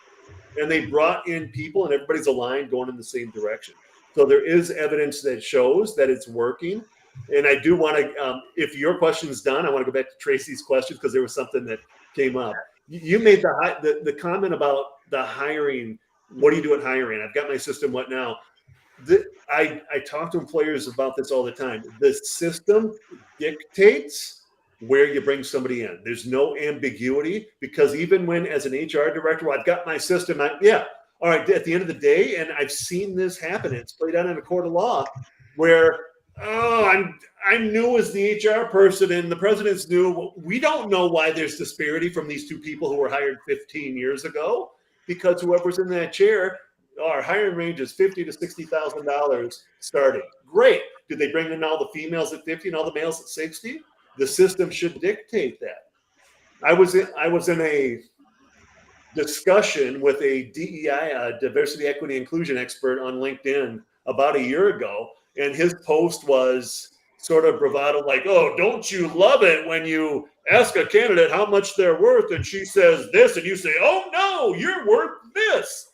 And they brought in people, and everybody's aligned, going in the same direction. So there is evidence that shows that it's working. And I do want to, if your question's done, I want to go back to Tracy's question because there was something that came up. You made the comment about the hiring. What do you do at hiring? I've got my system. What now? I talk to employers about this all the time. The system dictates where you bring somebody in. There's no ambiguity because even when, as an HR director, well, I've got my system. All right. At the end of the day, and I've seen this happen. It's played out in a court of law where, I'm new as the HR person and the president's new. We don't know why there's disparity from these two people who were hired 15 years ago because whoever's in that chair, our hiring range is $50,000 to $60,000 starting. Great. Did they bring in all the females at 50 and all the males at 60? The system should dictate that. I was in a discussion with a DEI, diversity, equity, inclusion expert on LinkedIn about a year ago, and his post was sort of bravado, like, "Oh, don't you love it when you ask a candidate how much they're worth, and she says this, and you say, oh no, you're worth this."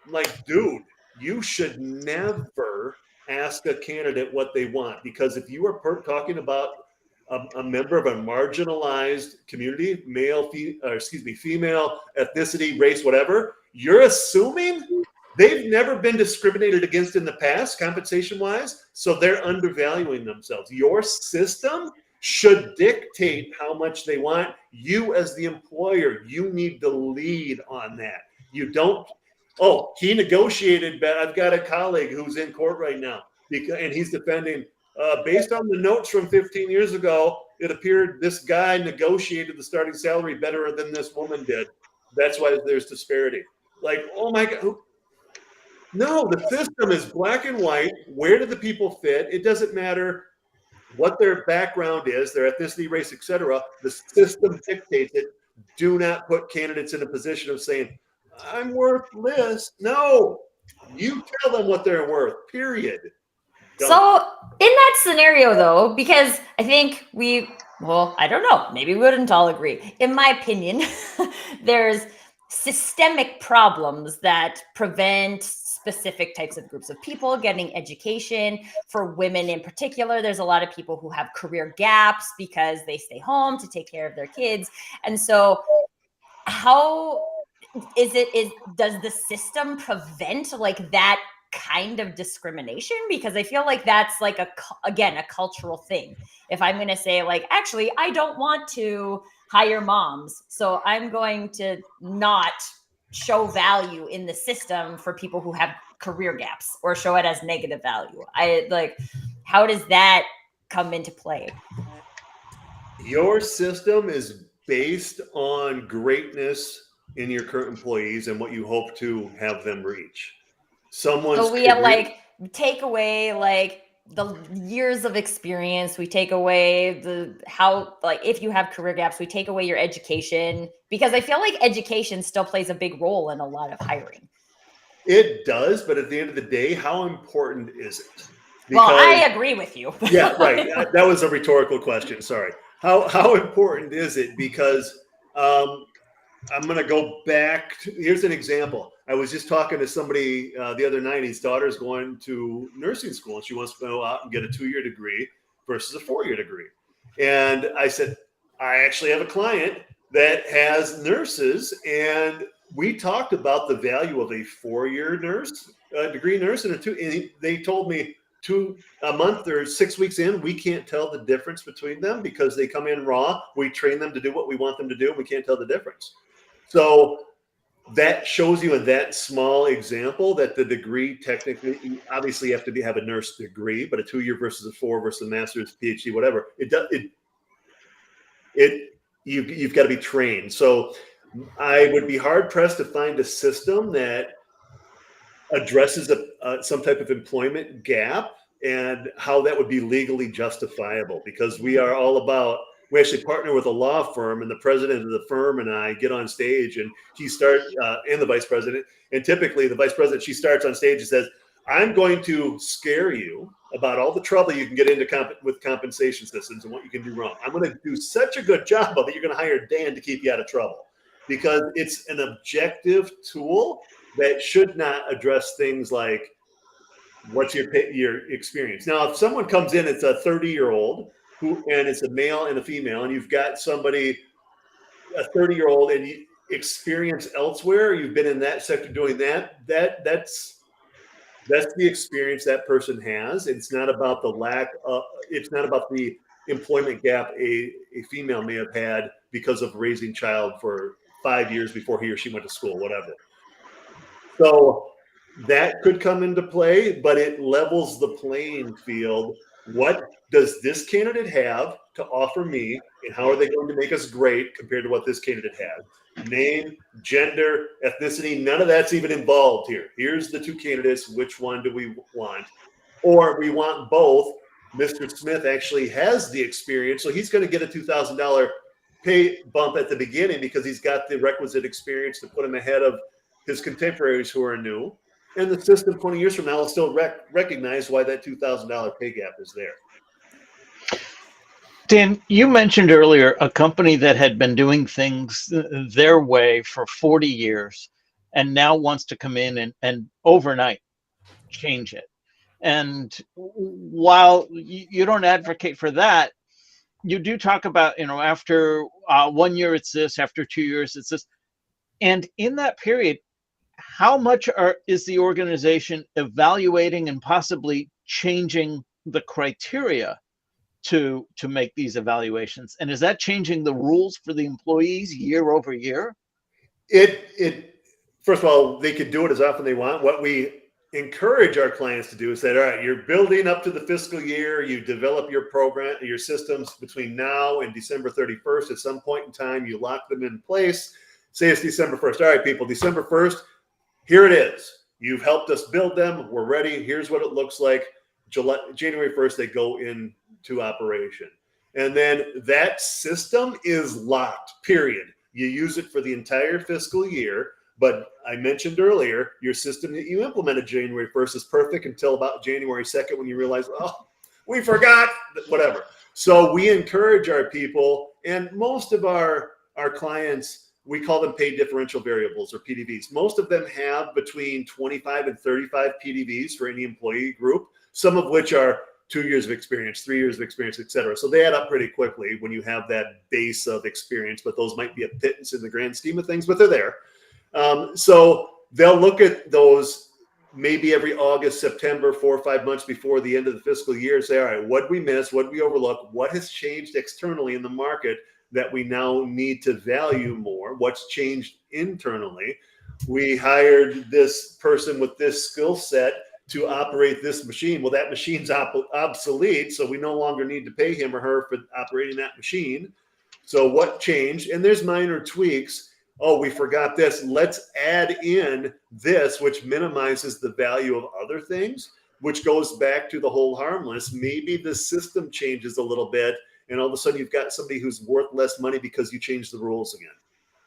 I'm like, dude, you should never ask a candidate what they want, because if you are talking about a member of a marginalized community, female, ethnicity, race, whatever, you're assuming they've never been discriminated against in the past, compensation-wise, so they're undervaluing themselves. Your system should dictate how much they want. You, as the employer, you need to lead on that. You don't, oh, he negotiated, but I've got a colleague who's in court right now, and he's defending, based on the notes from 15 years ago, it appeared this guy negotiated the starting salary better than this woman did. That's why there's disparity. Like, oh my God. No, the system is black and white. Where do the people fit? It doesn't matter what their background is, their ethnicity, race, etc. The system dictates it. Do not put candidates in a position of saying, I'm worth this. No, you tell them what they're worth, period. So in that scenario, though, because I think I don't know, maybe we wouldn't all agree. In my opinion, there's systemic problems that prevent specific types of groups of people getting education. For women in particular, there's a lot of people who have career gaps because they stay home to take care of their kids. And so how does the system prevent like that kind of discrimination? Because I feel like that's like again, a cultural thing. If I'm going to say like, actually, I don't want to hire moms, so I'm going to not show value in the system for people who have career gaps or show it as negative value. How does that come into play? Your system is based on greatness in your current employees and what you hope to have them reach. So we have take away like the years of experience. We take away if you have career gaps, we take away your education, because I feel like education still plays a big role in a lot of hiring. It does, but at the end of the day, how important is it? Well, I agree with you. Yeah, right. That was a rhetorical question. Sorry. How important is it? Because I'm going to go back. Here's an example. I was just talking to somebody the other night. His daughter's going to nursing school, and she wants to go out and get a 2-year degree versus a 4-year degree. And I said, I actually have a client that has nurses, and we talked about the value of a 4-year degree nurse, and and they told me a month or 6 weeks in, we can't tell the difference between them because they come in raw. We train them to do what we want them to do, and we can't tell the difference. So that shows you in that small example that the degree, technically, you obviously have to have a nurse degree, but a 2-year versus a 4 versus a master's, PhD, whatever, you've got to be trained. So I would be hard pressed to find a system that addresses some type of employment gap and how that would be legally justifiable, because we actually partner with a law firm, and the president of the firm and I get on stage, and and the vice president, and typically the vice president, she starts on stage and says, I'm going to scare you about all the trouble you can get into with compensation systems and what you can do wrong. I'm going to do such a good job of it, you're going to hire Dan to keep you out of trouble, because it's an objective tool that should not address things like what's your experience. Now, if someone comes in, it's a 30-year-old and it's a male and a female, and you've got somebody, a 30-year-old, and you experience elsewhere, you've been in that sector doing that's the experience that person has. It's not about it's not about the employment gap a female may have had because of raising child for 5 years before he or she went to school, whatever. So that could come into play, but it levels the playing field. What does this candidate have to offer me, and how are they going to make us great compared to what this candidate has? Name, gender, ethnicity, none of that's even involved here. Here's the two candidates. Which one do we want? Or we want both. Mr. Smith actually has the experience, so he's going to get a $2,000 pay bump at the beginning because he's got the requisite experience to put him ahead of his contemporaries who are new. And the system 20 years from now will still recognize why that $2,000 pay gap is there. Dan, you mentioned earlier a company that had been doing things their way for 40 years and now wants to come in and overnight change it. And while you don't advocate for that, you do talk about, after 1 year it's this, after 2 years it's this. And in that period, how much is the organization evaluating and possibly changing the criteria to make these evaluations? And is that changing the rules for the employees year over year? It first of all, they could do it as often as they want. What we encourage our clients to do is say, all right, you're building up to the fiscal year, you develop your program, your systems between now and December 31st. At some point in time, you lock them in place. Say it's December 1st. All right, people, December 1st, here it is. You've helped us build them. We're ready. Here's what it looks like. January 1st, they go into operation. And then that system is locked, period. You use it for the entire fiscal year. But I mentioned earlier, your system that you implemented January 1st is perfect until about January 2nd when you realize, oh, we forgot, whatever. So we encourage our people, and most of our clients, we call them paid differential variables, or PDVs. Most of them have between 25 and 35 PDVs for any employee group, some of which are 2 years of experience, 3 years of experience, et cetera. So they add up pretty quickly when you have that base of experience, but those might be a pittance in the grand scheme of things, but they're there. So they'll look at those maybe every August, September, 4 or 5 months before the end of the fiscal year, say, all right, what did we miss? What did we overlook? What has changed externally in the market that we now need to value more? What's changed internally? We hired this person with this skill set to operate this machine. Well, that machine's obsolete, so we no longer need to pay him or her for operating that machine. So what changed? And there's minor tweaks. Oh, we forgot this. Let's add in this, which minimizes the value of other things, which goes back to the whole harmless. Maybe the system changes a little bit, and all of a sudden you've got somebody who's worth less money because you changed the rules again.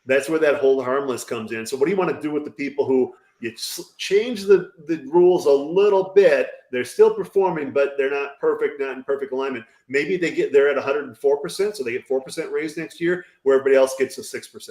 That's where that whole harmless comes in. So what do you want to do with the people who you change the rules a little bit? They're still performing, but they're not perfect, not in perfect alignment. Maybe they're at 104%, so they get 4% raise next year, where everybody else gets a 6%.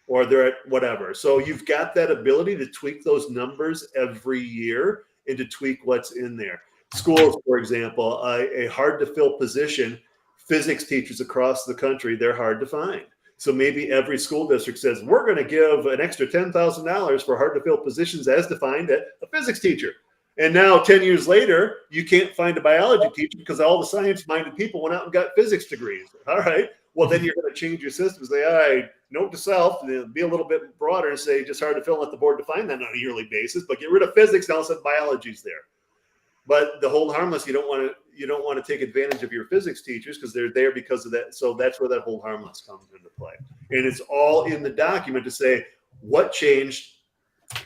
Or they're at whatever. So you've got that ability to tweak those numbers every year and to tweak what's in there. Schools, for example, a hard to fill position, physics teachers across the country, they're hard to find. So maybe every school district says, we're going to give an extra $10,000 for hard to fill positions as defined at a physics teacher. And now 10 years later, you can't find a biology teacher because all the science-minded people went out and got physics degrees. All right. Well, then you're going to change your system. Say, all right, note to self, be a little bit broader and say just hard to fill, let the board define that on a yearly basis, but get rid of physics and all of a sudden biology's there. But the whole harmless, you don't want to take advantage of your physics teachers because they're there because of that. So that's where that whole harmless comes into play. And it's all in the document to say what changed,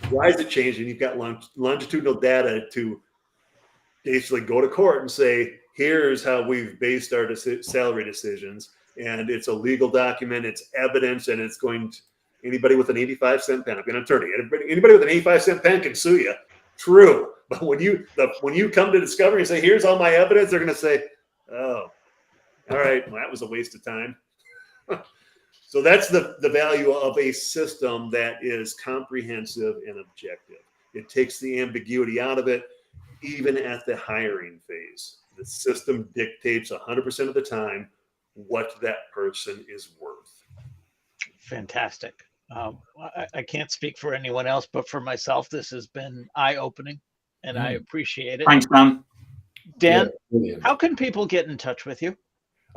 why is it changed, and you've got longitudinal data to basically go to court and say, here's how we've based our salary decisions. And it's a legal document, it's evidence, and it's going to anybody with an 85-cent pen. I've been an attorney. Anybody with an 85-cent pen can sue you. True. But when you come to discovery and say, here's all my evidence, they're going to say, oh, all right, well, that was a waste of time. So that's the value of a system that is comprehensive and objective. It takes the ambiguity out of it, even at the hiring phase. The system dictates 100% of the time what that person is worth. Fantastic. I can't speak for anyone else, but for myself, this has been eye-opening, and I appreciate it. Thanks, Dan. Dan, Yeah, how can people get in touch with you?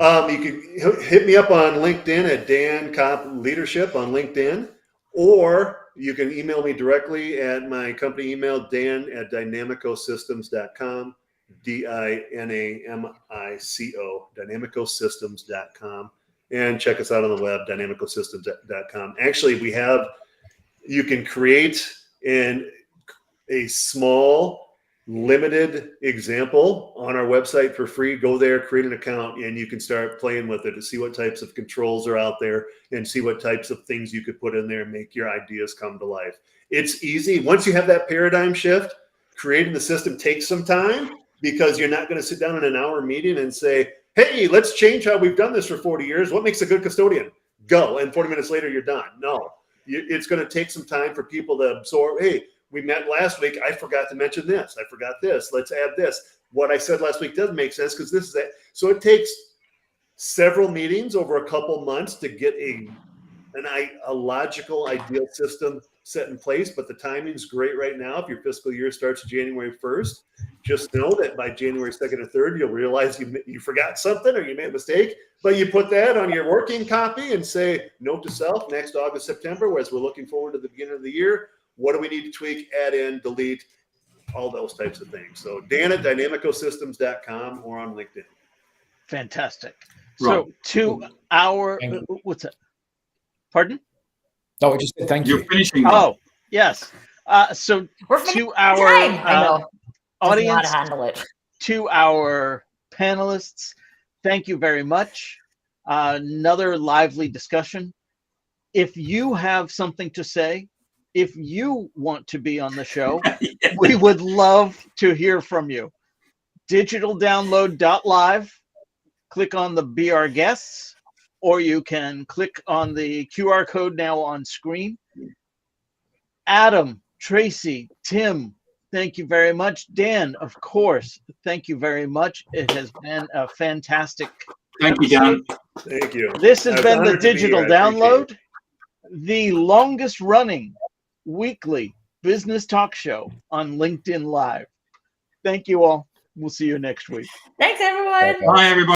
You can hit me up on LinkedIn at Dan Kopp Leadership on LinkedIn, or you can email me directly at my company email, dan@dynamicosystems.com, DINAMICO, dynamicosystems.com, and check us out on the web, dynamicosystems.com. Actually, you can create a small limited example on our website for free. Go there, create an account, and you can start playing with it to see what types of controls are out there and see what types of things you could put in there and make your ideas come to life. It's easy. Once you have that paradigm shift, creating the system takes some time because you're not going to sit down in an hour meeting and say, hey, let's change how we've done this for 40 years. What makes a good custodian? Go. And 40 minutes later, you're done. No, it's going to take some time for people to absorb. Hey, we met last week. I forgot to mention this. I forgot this. Let's add this. What I said last week doesn't make sense because this is that. So it takes several meetings over a couple months to get a logical, ideal system set in place. But the timing's great right now. If your fiscal year starts January 1st, just know that by January 2nd or 3rd, you'll realize you forgot something or you made a mistake. But you put that on your working copy and say, note to self, next August, September, as we're looking forward to the beginning of the year, what do we need to tweak, add in, delete, all those types of things. So dan@dynamicosystems.com or on LinkedIn. Fantastic. Right. So to our, what's that? Pardon? No, I just said thank you. You're finishing. Oh, yes. So We're to finishing our time. I know. Doesn't know how audience, to handle it. to our panelists, thank you very much. Another lively discussion. If you have something to say, if you want to be on the show, we would love to hear from you. Digitaldownload.live, click on the Be Our Guests, or you can click on the QR code now on screen. Adam, Tracy, Tim, thank you very much. Dan, of course, thank you very much. It has been a fantastic Thank you, Dan. Thank you. This has I was been the honored to be Digital here. I appreciate Download, the longest running weekly Business Talk Show on LinkedIn Live. Thank you all. We'll see you next week. Thanks, everyone. Bye. Bye, everybody.